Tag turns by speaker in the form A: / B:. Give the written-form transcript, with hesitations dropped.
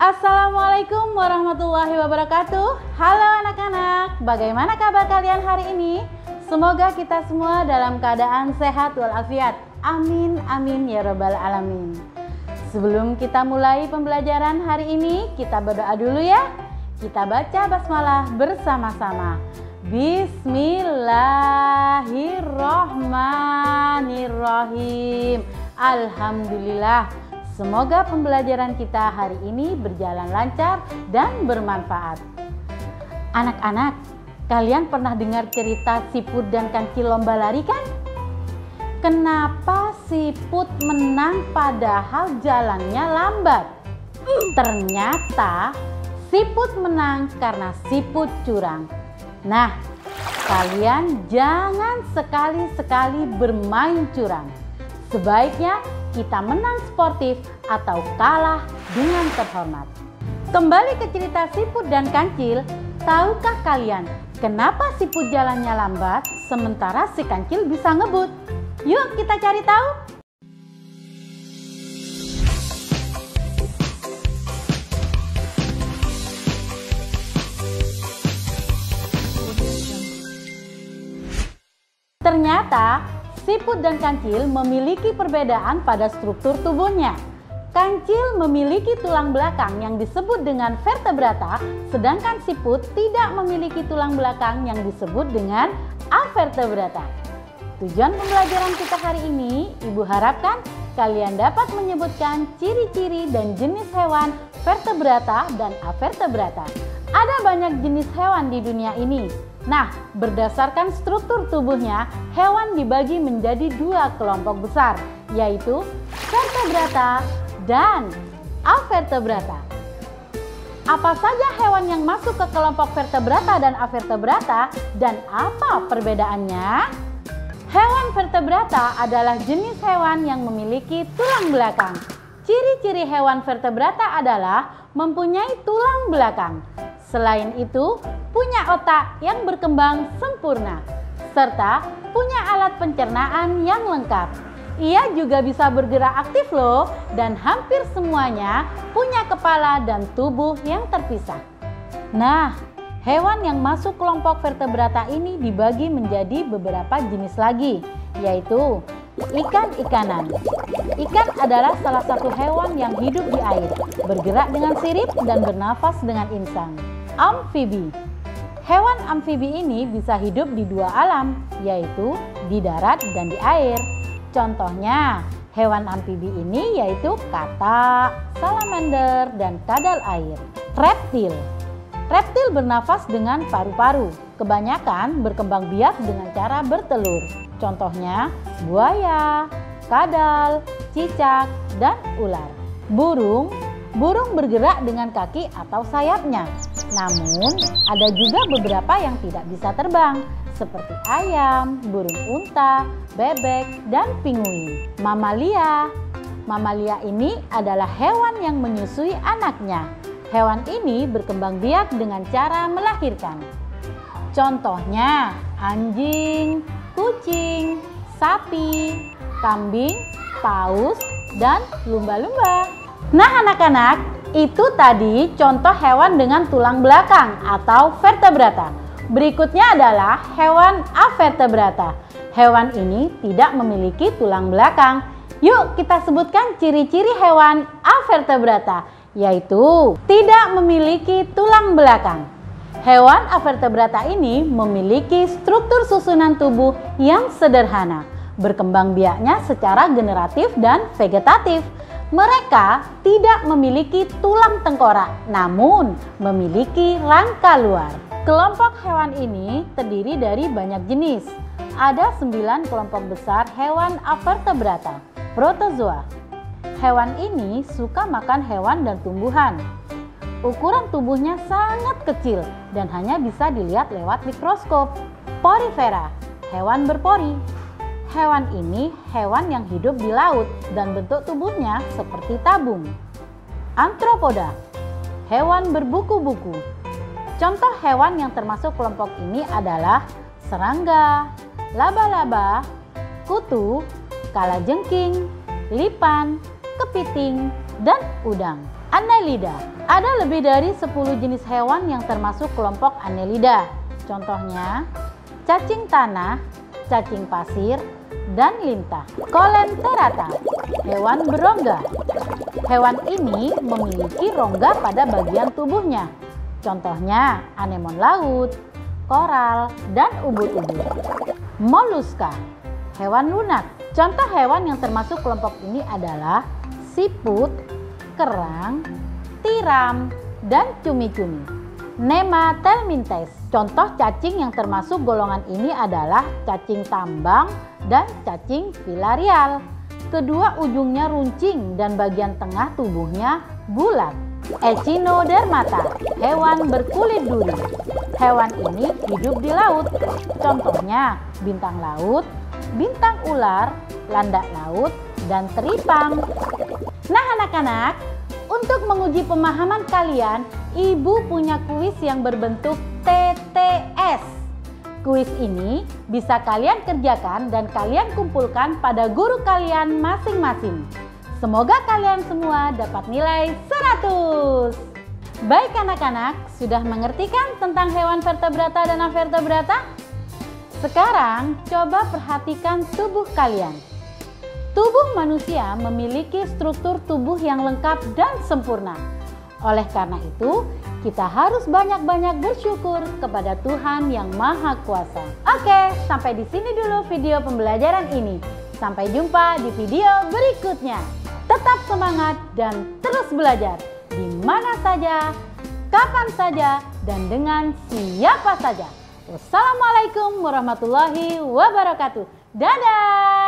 A: Assalamualaikum warahmatullahi wabarakatuh. Halo anak-anak, bagaimana kabar kalian hari ini? Semoga kita semua dalam keadaan sehat walafiat. Amin, amin ya rabbal alamin. Sebelum kita mulai pembelajaran hari ini, kita berdoa dulu ya. Kita baca basmalah bersama-sama. Bismillahirrahmanirrahim. Alhamdulillah. Semoga pembelajaran kita hari ini berjalan lancar dan bermanfaat. Anak-anak, kalian pernah dengar cerita siput dan kancil lomba lari kan? Kenapa siput menang padahal jalannya lambat? Ternyata siput menang karena siput curang. Nah, kalian jangan sekali-sekali bermain curang. Sebaiknya kita menang sportif atau kalah dengan terhormat. Kembali ke cerita siput dan kancil, tahukah kalian kenapa siput jalannya lambat sementara si kancil bisa ngebut? Yuk kita cari tahu. Ternyata siput dan kancil memiliki perbedaan pada struktur tubuhnya. Kancil memiliki tulang belakang yang disebut dengan vertebrata, sedangkan siput tidak memiliki tulang belakang yang disebut dengan avertebrata. Tujuan pembelajaran kita hari ini, Ibu harapkan kalian dapat menyebutkan ciri-ciri dan jenis hewan vertebrata dan avertebrata. Ada banyak jenis hewan di dunia ini. Nah, berdasarkan struktur tubuhnya, hewan dibagi menjadi dua kelompok besar, yaitu vertebrata dan avertebrata. Apa saja hewan yang masuk ke kelompok vertebrata dan avertebrata dan apa perbedaannya? Hewan vertebrata adalah jenis hewan yang memiliki tulang belakang. Ciri-ciri hewan vertebrata adalah mempunyai tulang belakang. Selain itu, punya otak yang berkembang sempurna, serta punya alat pencernaan yang lengkap. Ia juga bisa bergerak aktif loh, dan hampir semuanya punya kepala dan tubuh yang terpisah. Nah, hewan yang masuk kelompok vertebrata ini dibagi menjadi beberapa jenis lagi, yaitu ikan-ikanan. Ikan adalah salah satu hewan yang hidup di air, bergerak dengan sirip dan bernafas dengan insang. Amfibi. Hewan amfibi ini bisa hidup di dua alam, yaitu di darat dan di air. Contohnya, hewan amfibi ini yaitu katak, salamander, dan kadal air. Reptil. Reptil bernafas dengan paru-paru. Kebanyakan berkembang biak dengan cara bertelur. Contohnya, buaya, kadal, cicak, dan ular. Burung. Burung bergerak dengan kaki atau sayapnya. Namun, ada juga beberapa yang tidak bisa terbang, seperti ayam, burung unta, bebek, dan pinguin. Mamalia. Mamalia ini adalah hewan yang menyusui anaknya. Hewan ini berkembang biak dengan cara melahirkan. Contohnya, anjing, kucing, sapi, kambing, paus, dan lumba-lumba. Nah anak-anak, itu tadi contoh hewan dengan tulang belakang atau vertebrata. Berikutnya adalah hewan avertebrata. Hewan ini tidak memiliki tulang belakang. Yuk kita sebutkan ciri-ciri hewan avertebrata, yaitu tidak memiliki tulang belakang. Hewan avertebrata ini memiliki struktur susunan tubuh yang sederhana. Berkembang biaknya secara generatif dan vegetatif. Mereka tidak memiliki tulang tengkorak, namun memiliki rangka luar. Kelompok hewan ini terdiri dari banyak jenis. Ada 9 kelompok besar hewan avertebrata. Protozoa. Hewan ini suka makan hewan dan tumbuhan. Ukuran tubuhnya sangat kecil dan hanya bisa dilihat lewat mikroskop. Porifera. Hewan berpori. Hewan ini hewan yang hidup di laut dan bentuk tubuhnya seperti tabung. Antropoda, hewan berbuku-buku. Contoh hewan yang termasuk kelompok ini adalah serangga, laba-laba, kutu, kalajengking, lipan, kepiting, dan udang. Annelida. Ada lebih dari 10 jenis hewan yang termasuk kelompok Annelida. Contohnya, cacing tanah, cacing pasir, dan lintah. Colenterata, hewan berongga. Hewan ini memiliki rongga pada bagian tubuhnya. Contohnya, anemon laut, koral, dan ubur-ubur. Moluska, hewan lunak. Contoh hewan yang termasuk kelompok ini adalah siput, kerang, tiram, dan cumi-cumi. Nematelmintes. Contoh cacing yang termasuk golongan ini adalah cacing tambang dan cacing filarial. Kedua ujungnya runcing dan bagian tengah tubuhnya bulat. Echinodermata, hewan berkulit duri. Hewan ini hidup di laut. Contohnya bintang laut, bintang ular, landak laut, dan teripang. Nah anak-anak, untuk menguji pemahaman kalian, Ibu punya kuis yang berbentuk TTS. Kuis ini bisa kalian kerjakan dan kalian kumpulkan pada guru kalian masing-masing. Semoga kalian semua dapat nilai 100. Baik anak-anak, sudah mengerti kan tentang hewan vertebrata dan avertebrata? Sekarang coba perhatikan tubuh kalian. Tubuh manusia memiliki struktur tubuh yang lengkap dan sempurna. Oleh karena itu, kita harus banyak-banyak bersyukur kepada Tuhan yang Maha Kuasa. Oke, sampai di sini dulu video pembelajaran ini. Sampai jumpa di video berikutnya. Tetap semangat dan terus belajar di mana saja, kapan saja, dan dengan siapa saja. Wassalamualaikum warahmatullahi wabarakatuh. Dadah!